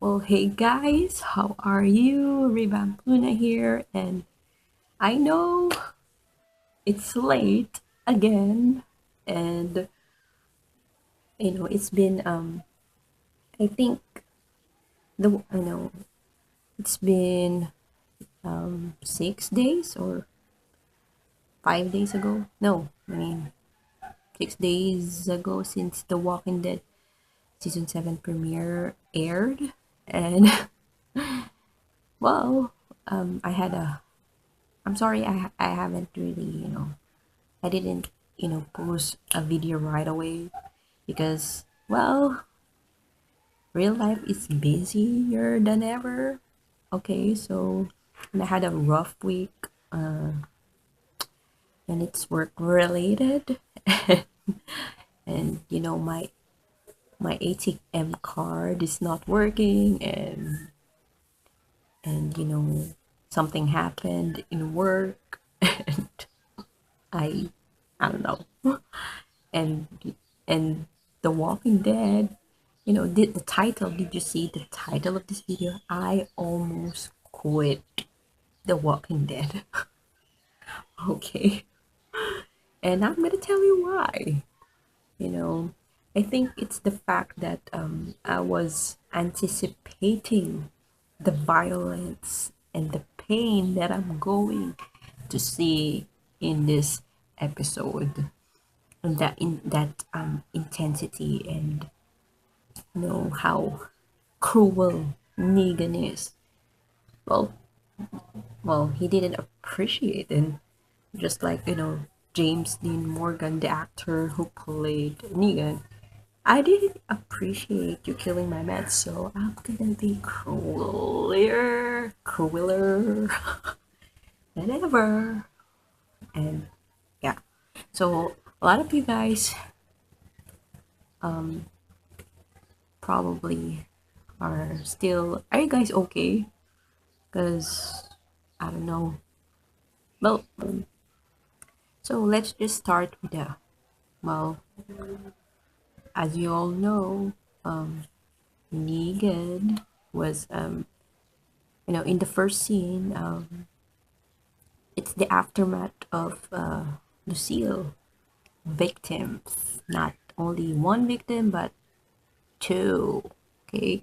Well, hey guys, how are you? Rivampuna here, and I know it's late again, and it's been I think the I know it's been 6 days or 5 days ago. No, I mean 6 days ago since the Walking Dead season 7 premiere aired, and well, I had a. I'm sorry, I haven't really I didn't, post a video right away because, well, real life is busier than ever. Okay, so and I had a rough week, and it's work related, and my ATM card is not working, and something happened in work, and I I don't know, and and The Walking Dead. Did the title, did you see the title of this video? I almost quit The Walking Dead. Okay. And I'm gonna tell you why. You know, I think it's the fact that I was anticipating the violence and the pain that I'm going to see in this episode, and that intensity, and how cruel Negan is. Well, he didn't appreciate it, just like James Dean Morgan, the actor who played Negan. I didn't appreciate you killing my man, so I'm gonna be crueler than ever. And yeah, so a lot of you guys probably are you guys okay? Because I don't know. Well, so let's just start with well, as you all know, Negan was in the first scene, it's the aftermath of Lucille victims, not only one victim but two. Okay,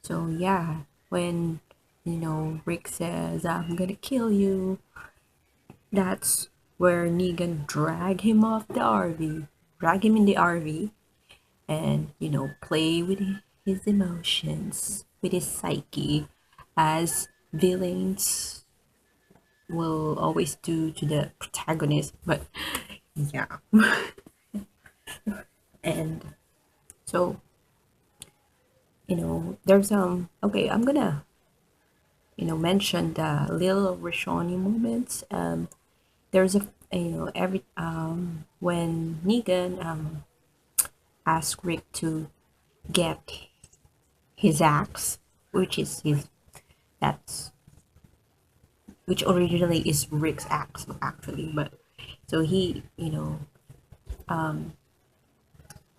so yeah, when Rick says, "I'm gonna kill you," that's where Negan drag him in the RV, and play with his emotions, with his psyche, as villains will always do to the protagonist. But yeah, and so there's okay, I'm gonna mention the little Rashoni moments. There's a every when Negan asked Rick to get his axe, which is his that's which originally is Rick's axe actually, but so he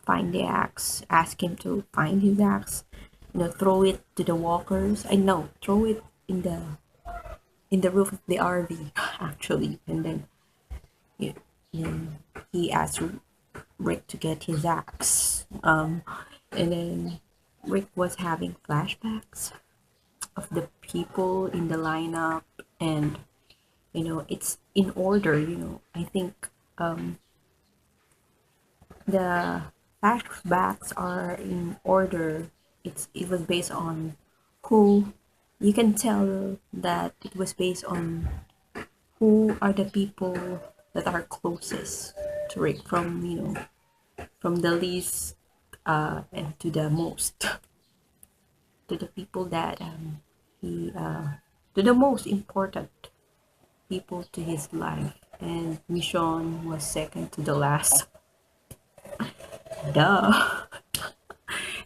find the axe, ask him to find his axe, throw it to the walkers. I know, throw it in the roof of the RV actually, and then you he asked Rick to get his axe, and then Rick was having flashbacks of the people in the lineup, and it's in order. I think the flashbacks are in order. It was based on who, you can tell that it was based on who are the people that are closest to Rick, from from the least and to the most, to the people that he to the most important people to his life, and Michonne was second to the last. Duh.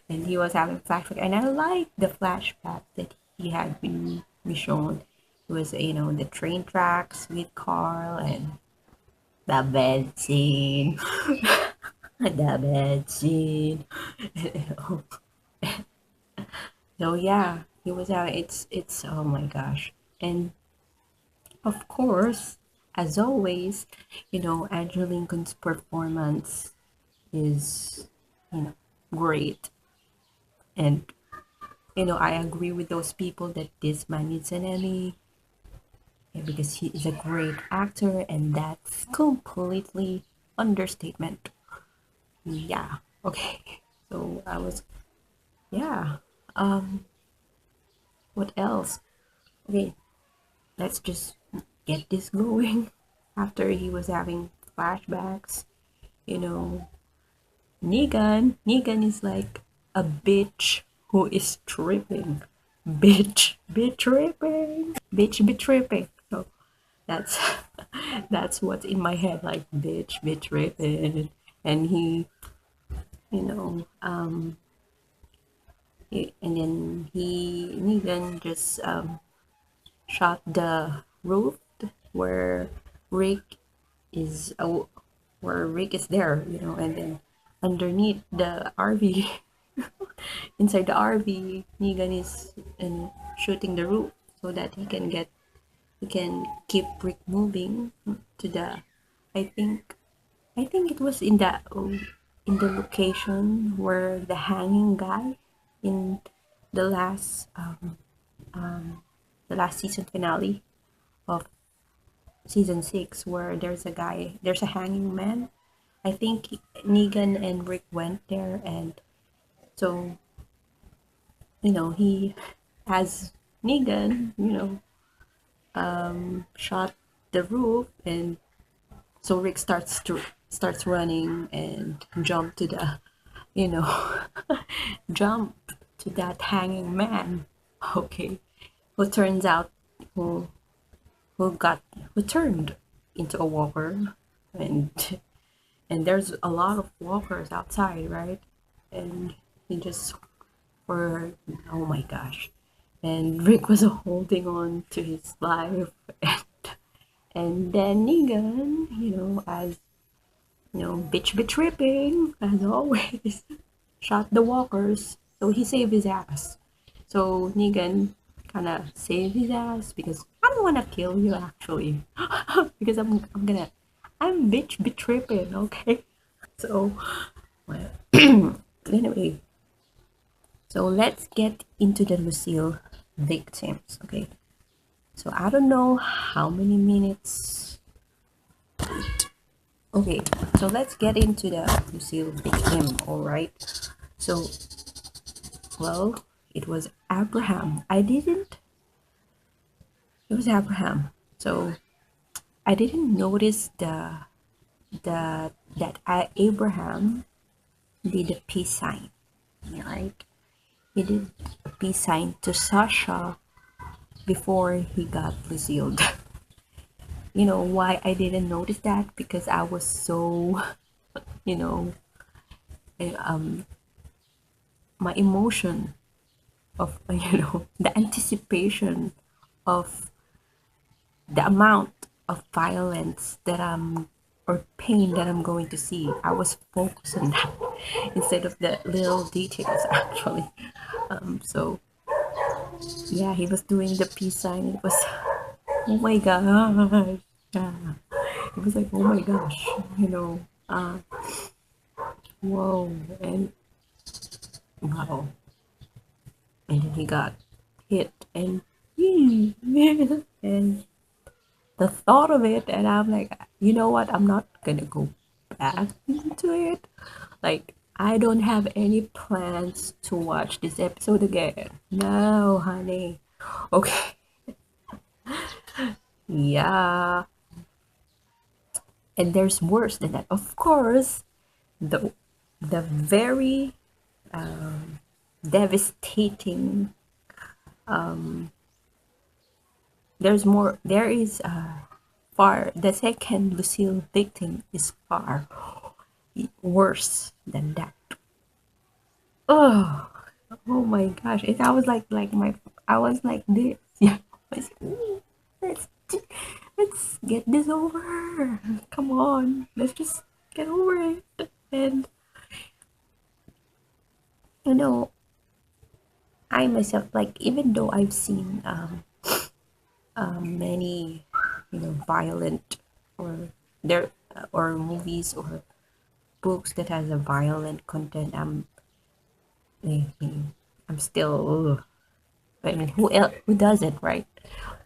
And he was having flashback, and I like the flashback that he had with Michonne. It was the train tracks with Carl, and the bed scene. The bed scene. So yeah, he was out. It's oh my gosh. And of course, as always, Andrew Lincoln's performance is, you know, great. And I agree with those people that this man needs an Emmy, because he is a great actor, and that's completely understatement. Yeah. Okay. So I was, yeah. Um, what else? Okay, let's just get this going. After he was having flashbacks, you know, Negan is like a bitch who is tripping. Bitch tripping. Bitch be tripping. So that's that's what's in my head, like bitch be tripping. And he, you know, and then Negan just shot the roof where Rick is where Rick is there, and then underneath the RV, inside the RV, Negan is shooting the roof so that he can keep Rick moving to the. I think I think it was in the location where the hanging guy in the last the last season finale of season 6, where there's a hanging man. I think Negan and Rick went there, and so he has Negan shot the roof, and so Rick starts running and jump to the you know jump to that hanging man. Okay, who turns out who who got who turned into a walker, and there's a lot of walkers outside, right? And he just for oh my gosh, and Rick was holding on to his life, and then Negan, as bitch be tripping as always, shot the walkers, so he saved his ass. So Negan kind of saved his ass because I don't want to kill you actually, because I'm bitch be tripping, okay? So, well, anyway, so let's get into the Lucille victims, okay? So I don't know how many minutes. Okay, so let's get into the Lucille victim, alright? So, well, it was Abraham. It was Abraham. So I didn't notice Abraham did a peace sign, right? He did a peace sign to Sasha before he got Lucille. You know why I didn't notice that? Because I was so, you know, um, my emotion of, the anticipation of the amount of violence or pain that I'm going to see. I was focused on that instead of the little details, actually. So, yeah, he was doing the peace sign. It was, oh my gosh. Yeah. It was like, oh my gosh, whoa, and wow. And then he got hit, and and the thought of it, and I'm like, you know what, I'm not gonna go back into it. Like, I don't have any plans to watch this episode again. No, honey. Okay. Yeah. And there's worse than that, of course. The very devastating, there is far the second Lucille victim is far worse than that. Oh, oh my gosh! I was like my I was like this. Yeah, I was like, let's let's get this over. Come on, let's just get over it. And you know, I myself, like, even though I've seen many, violent or there or movies or books that has a violent content, eh, eh, I'm still, ugh. I mean, who else, who does it, right?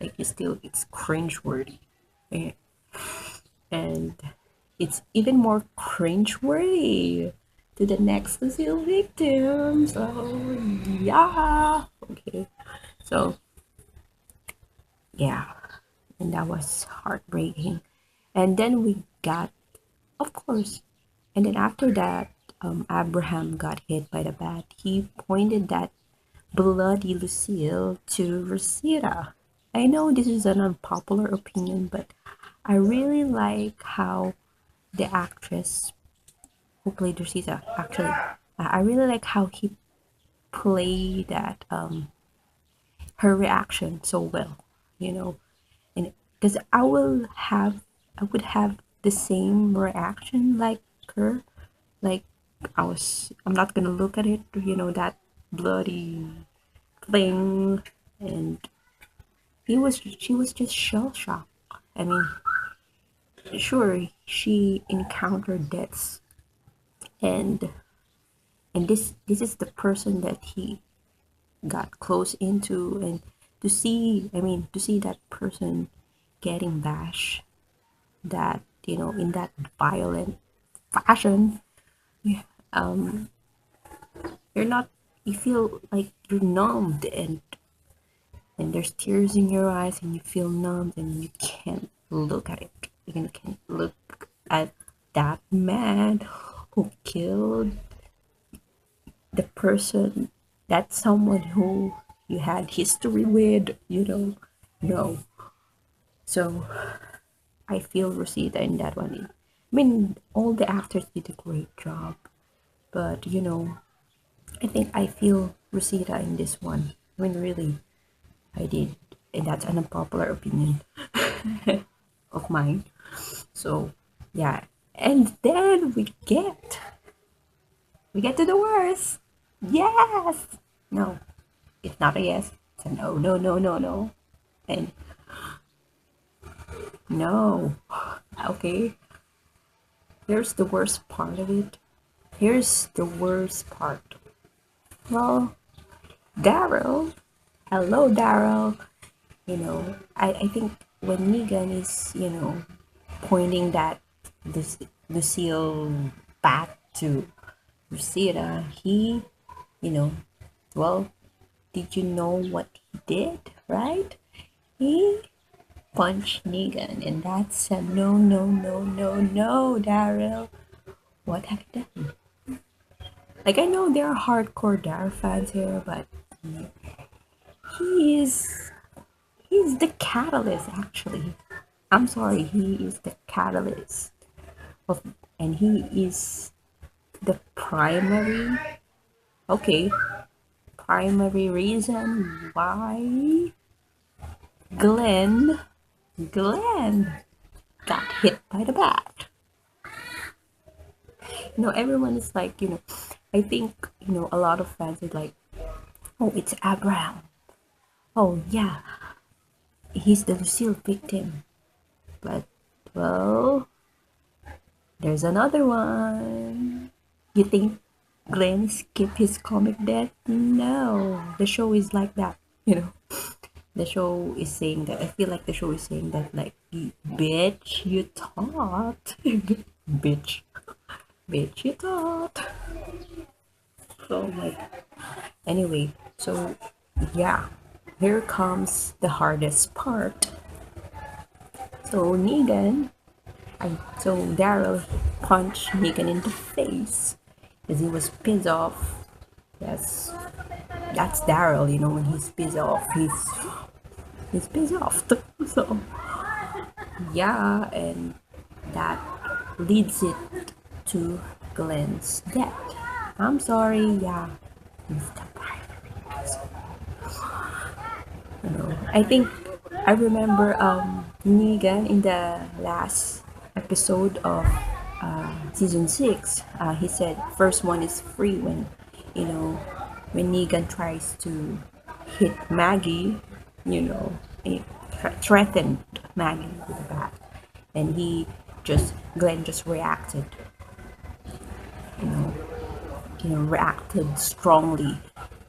Like, it's cringeworthy. Eh, and it's even more cringeworthy to the next Lucille victim. So yeah, okay. So yeah, and that was heartbreaking. And then we got, of course, and then after that, Abraham got hit by the bat. He pointed that bloody Lucille to Rosita. I know this is an unpopular opinion, but I really like how the actress who played Rosita, actually, I really like how he played that her reaction so well, you know, and because I would have the same reaction like her, like I'm not gonna look at it, that bloody thing, and she was just shell shocked. I mean, sure, she encountered deaths, and this is the person that he got close into, and to see that person getting bashed, that in that violent fashion, yeah, you're not you feel like you're numbed, and there's tears in your eyes, and you feel numbed, and you can't look at it. You can't look at that man who killed the person, that's someone who you had history with, no. So I feel Rosita in that one. I mean, all the actors did a great job, but I think I feel Rosita in this one. I mean, really, I did, and that's an unpopular opinion of mine. So yeah, and then we get to the worst. Yes. No, it's not a yes. It's a no, no, no, no, no. And no. Okay. Here's the worst part of it. Here's the worst part. Well, Daryl. Hello, Daryl. I think when Negan is, pointing that this Lucille back to Lucida, you know, well, did you know what he did, right? He punched Negan, and that's a no, no, no, no, no, Daryl. What have you done? Like, I know there are hardcore Daryl fans here, but he is he's the catalyst, actually. I'm sorry, he is the catalyst of, and he is the okay, primary reason why Glenn Glenn got hit by the bat. Everyone is like, I think, a lot of fans are like, oh, it's Abraham. Oh, yeah, he's the Lucille victim. But, well, there's another one. You think Glenn skipped his comic death? No, the show is like that, The show is saying that. I feel like the show is saying that, like, bitch, you thought. Bitch. Bitch, you thought. So, like, anyway, so, yeah. Here comes the hardest part. So, Daryl punched Negan in the face because he was pissed off. Yes, that's Daryl, when he's pissed off, he's pissed off. So yeah, and that leads it to Glenn's death. I'm sorry, yeah, he's the primary. I think I remember Negan in the last episode of season 6. He said first one is free, when you know when Negan tries to hit Maggie, you know, he threatened Maggie with a bat, and Glenn just reacted, you know, reacted strongly,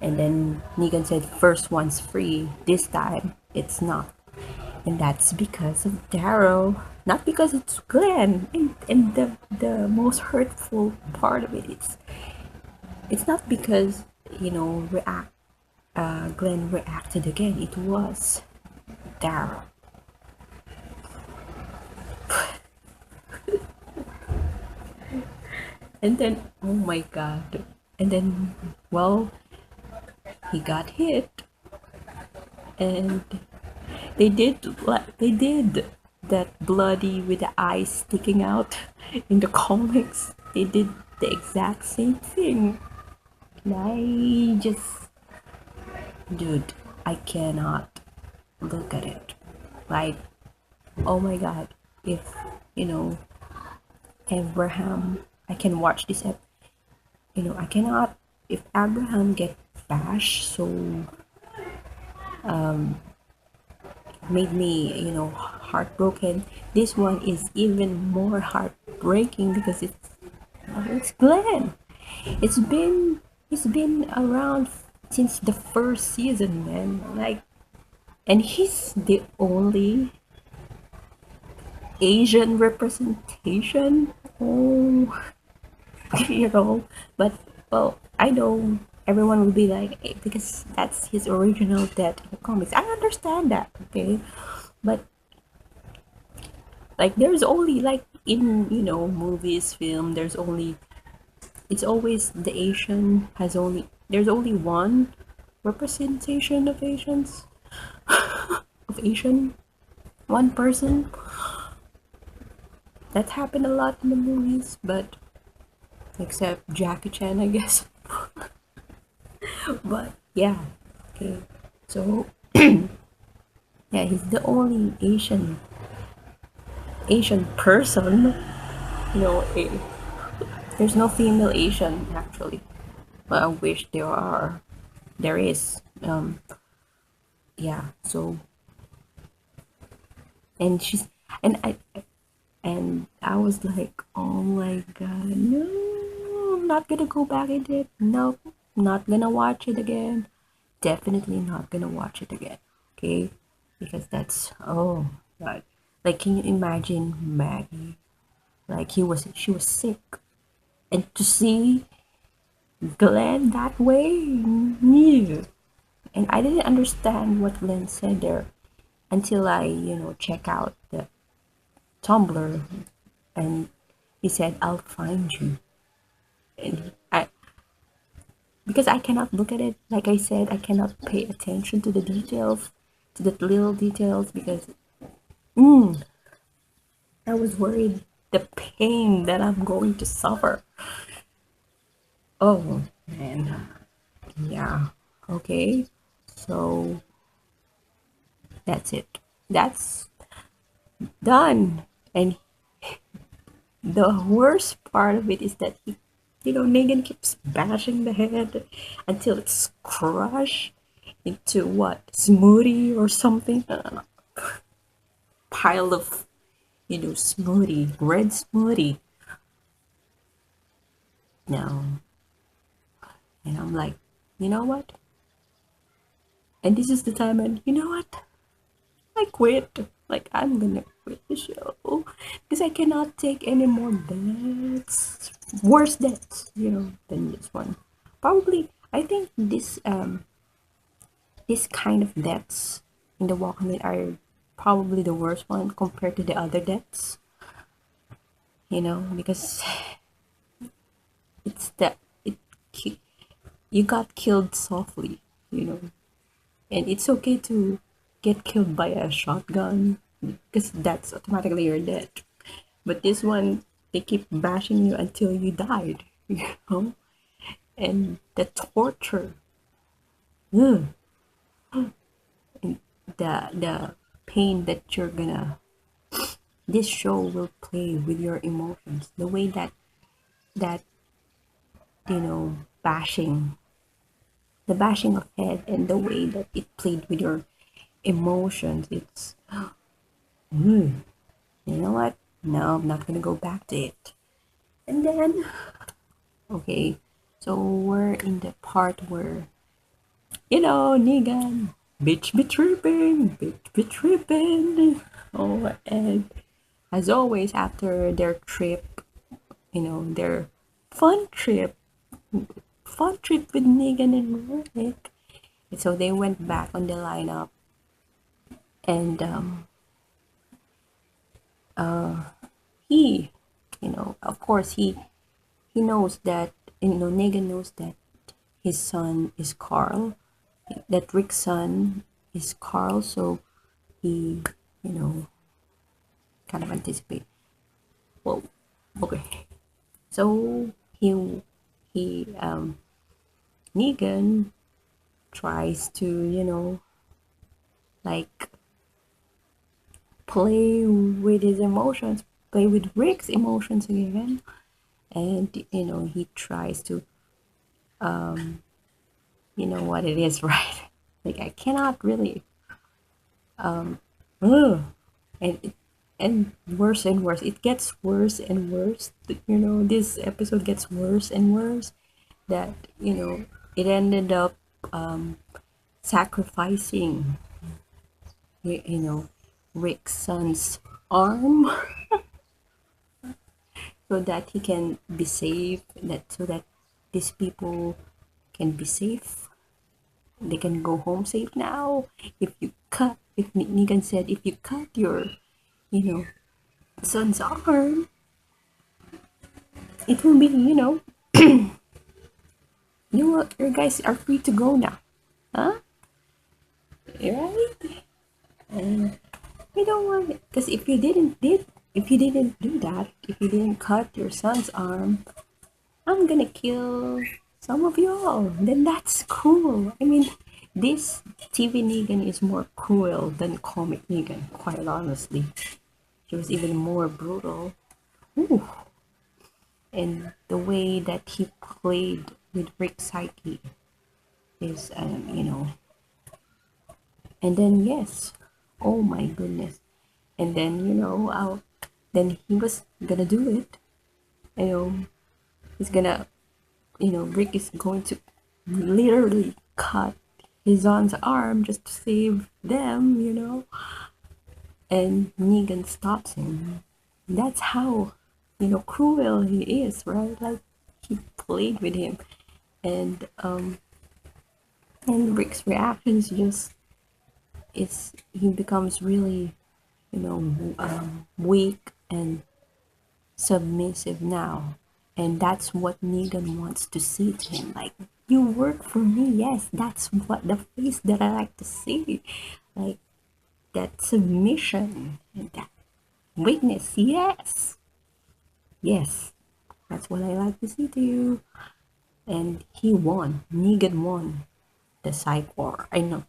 and then Negan said, "First one's free. This time, it's not." And that's because of Darrow, not because it's Glenn. And the most hurtful part of it is it's not because Glenn reacted again. It was Darrow. And then, oh my god. And then, well, he got hit, and they did that bloody with the eyes sticking out in the comics. They did the exact same thing. And I just, dude, I cannot look at it. Like, oh my god, if, you know, Abraham, I can watch this, I cannot, if Abraham get bashed, so made me, heartbroken. This one is even more heartbreaking because it's Glenn. It's been it's been around since the first season, man. Like, and he's the only Asian representation. Oh, but well, I know everyone will be like, because that's his original death in the comics. I understand that, okay, but like there's only like in movies, film, it's always the Asian has only there's only one representation of Asians of Asian one person. That happened a lot in the movies, but except Jackie Chan, I guess. But yeah, okay. So yeah, he's the only Asian person. You know, there's no female Asian actually. But I wish there is. Yeah. So and she's and I was like, oh my god, no, I'm not gonna go back into it. No, not gonna watch it again. Definitely not gonna watch it again. Okay, because that's, oh god. Like, can you imagine Maggie? Like, she was sick, and to see Glenn that way, yeah. And I didn't understand what Glenn said there until I, check out the Tumblr, and he said, "I'll find you." And I, because I cannot look at it, like I said, I cannot pay attention to the details, to the little details, because mm, I was worried the pain that I'm going to suffer. Oh man, yeah. Okay, so that's it. That's done. And the worst part of it is that Negan keeps bashing the head until it's crushed into what, smoothie or something. Pile of, smoothie, red smoothie. No, and I'm like, you know what? And this is the time, and you know what? I quit. Like, I'm gonna quit the show because I cannot take any more deaths, worse deaths, than this one. Probably, I think this kind of deaths in the Walking Dead are probably the worst one compared to the other deaths. Because it's that you got killed softly, and it's okay to get killed by a shotgun because that's automatically you're dead. But this one, they keep bashing you until you died, know? And the torture, ugh, and the pain that you're gonna, this show will play with your emotions. The way that bashing the bashing of head and the way that it played with your emotions. It's, you know what? No, I'm not gonna go back to it. And then, okay, so we're in the part where, Negan, bitch be tripping. Oh, and as always, after their trip, their fun trip, fun trip with Negan and Rick. And so they went back on the lineup, and he, of course, he knows that, Negan knows that his son is Carl, that Rick's son is Carl, so he, you know, kind of anticipate. Well, okay. So he Negan tries to, like play with his emotions, play with Rick's emotions again, and he tries to, you know what it is, right? Like I cannot really, ugh. and and worse and worse. It gets worse and worse. This episode gets worse and worse. That it ended up sacrificing, you know, Rick's son's arm so that he can be safe. So that these people can be safe. They can go home safe now. If Negan said, if you cut your, you know, son's arm, it will be, you guys are free to go now, huh? Right? And we don't want it because if you didn't do that, if you didn't cut your son's arm, I'm gonna kill some of you all. Then that's cruel. I mean, this TV Negan is more cruel than comic Negan, quite honestly. She was even more brutal. Ooh. And the way that he played with Rick's psyche is, and then yes, oh my goodness. And then, then he was gonna do it. You know, he's gonna, Rick is going to literally cut his son's arm just to save them, and Negan stops him. That's how, cruel he is, right? Like he played with him, and Rick's reaction is just, it's he becomes really, weak and submissive now, and that's what Negan wants to see to him. Like, you work for me, yes, that's what the face that I like to see, like that submission and that weakness. Yes, yes, that's what I like to see to you. And he won. Negan won the psych war. I know.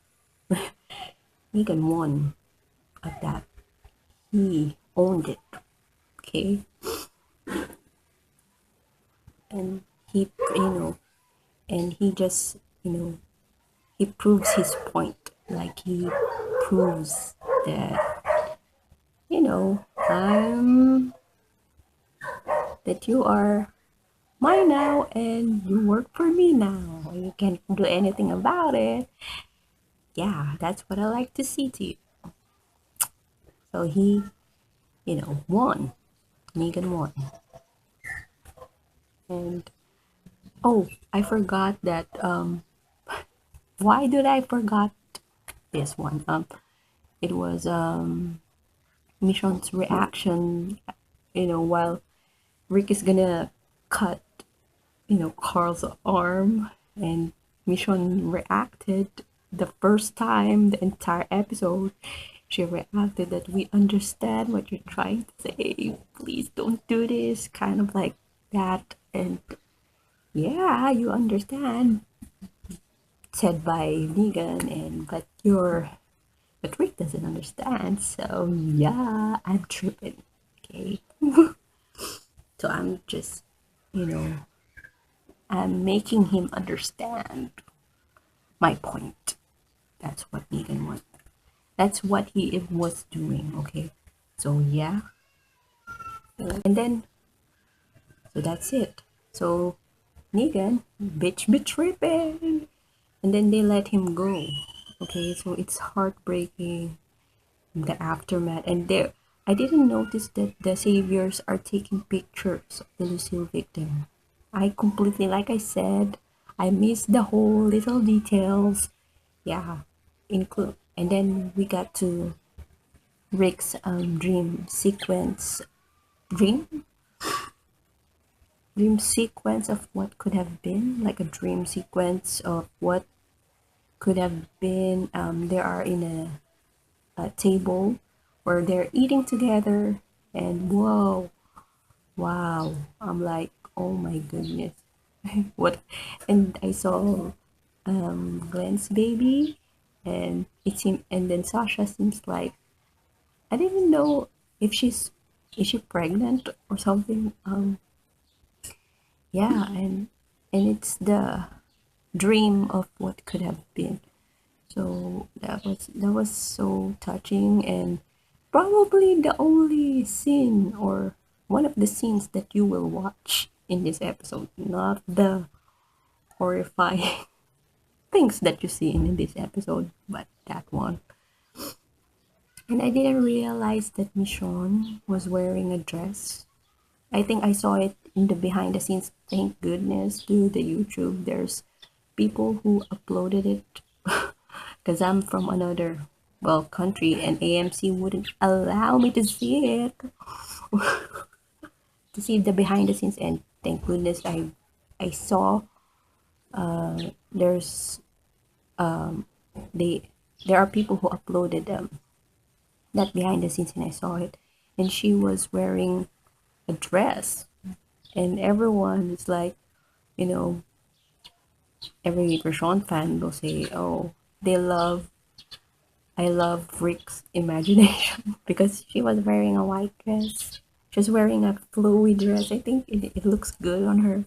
Negan won at that. He owned it. Okay, and he, and he just, he proves his point. Like he proves that, I'm that you are mine now and you work for me now. You can't do anything about it. Yeah, that's what I like to see to you. So he, won. Negan won. And oh, I forgot that why did I forgot this one? It was Michonne's reaction, while Rick is gonna cut, Carl's arm, and Michonne reacted the first time, the entire episode. She reacted that we understand what you're trying to say. Please don't do this, kind of like that. And yeah, you understand, said by Negan, and but Rick doesn't understand. So yeah, I'm tripping. Okay. So I'm just, I'm making him understand my point. That's what Negan was. That's what he was doing. Okay, so yeah, and then so that's it. So Negan, bitch, be tripping, and then they let him go. Okay, so it's heartbreaking, the aftermath, and there. I didn't notice that the saviors are taking pictures of the Lucille victim. I completely, like I said, I missed the whole little details. Yeah, include, and then we got to Rick's dream sequence, dream dream sequence of what could have been, like a dream sequence of what could have been. They are in a table where they're eating together, and whoa, wow, I'm like, oh my goodness, what? And I saw Glenn's baby, and it seemed, and then Sasha seems like, I didn't know if she's, is she pregnant or something. Yeah, and it's the dream of what could have been. So that was so touching, and probably the only scene or one of the scenes that you will watch in this episode, not the horrifying things that you see in this episode, but that one. And I didn't realize that Michonne was wearing a dress. I think I saw it in the behind the scenes. Thank goodness to the YouTube. There's people who uploaded it because I'm from another, well, country, and AMC wouldn't allow me to see it, to see the behind the scenes. And thank goodness I saw there's they there are people who uploaded that behind the scenes, and I saw it, and she was wearing a dress, and everyone is like, you know, every Rashawn fan will say, oh, they love, I love Rick's imagination because she was wearing a white dress. She was wearing a flowy dress. I think it looks good on her.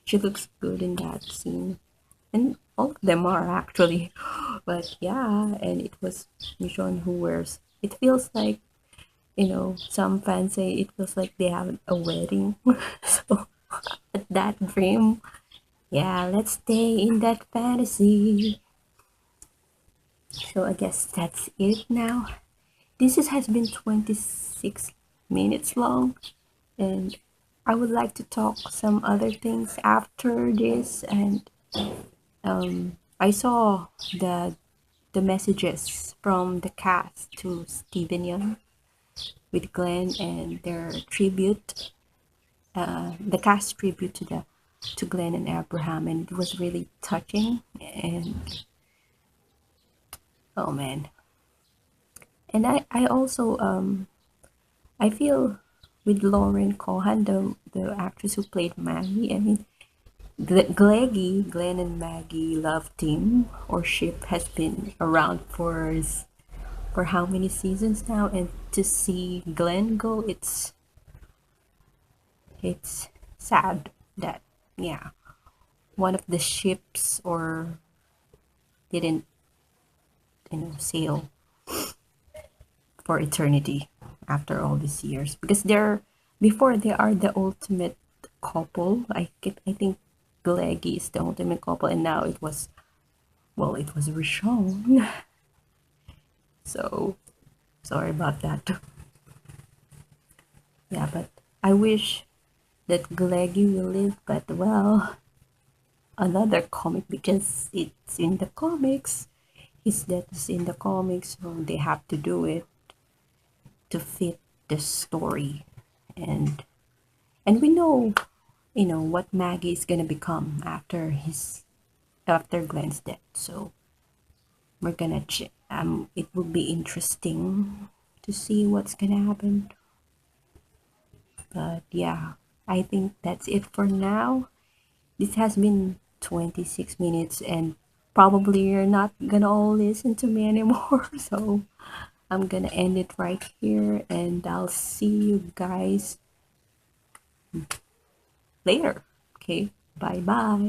She looks good in that scene. And all of them are actually. But yeah, and it was Michonne who wears, it feels like, some fans say it feels like they have a wedding. So at that dream, yeah, let's stay in that fantasy. So I guess that's it now. Has been 26 minutes long, and I would like to talk some other things after this. And I saw the messages from the cast to Steven Yeun with Glenn and their tribute, the cast tribute to Glenn and Abraham, and it was really touching. And oh man, and I also I feel with Lauren Cohan, the actress who played Maggie. I mean, Glenn and Maggie love team or ship has been around for how many seasons now, and to see Glenn go, it's sad that, yeah, one of the ships or didn't, sail for eternity after all these years, because before they are the ultimate couple. I think Gleggy is the ultimate couple, and now it was Rishon. So sorry about that. Yeah, but I wish that Gleggy will live, but well, another comic, because it's in the comics. His death is in the comics, so they have to do it to fit the story. And we know, what Maggie is gonna become after Glenn's death. So we're gonna it will be interesting to see what's gonna happen. But yeah, I think that's it for now. This has been 26 minutes, and probably you're not gonna all listen to me anymore. So I'm gonna end it right here, and I'll see you guys later. Okay, bye bye.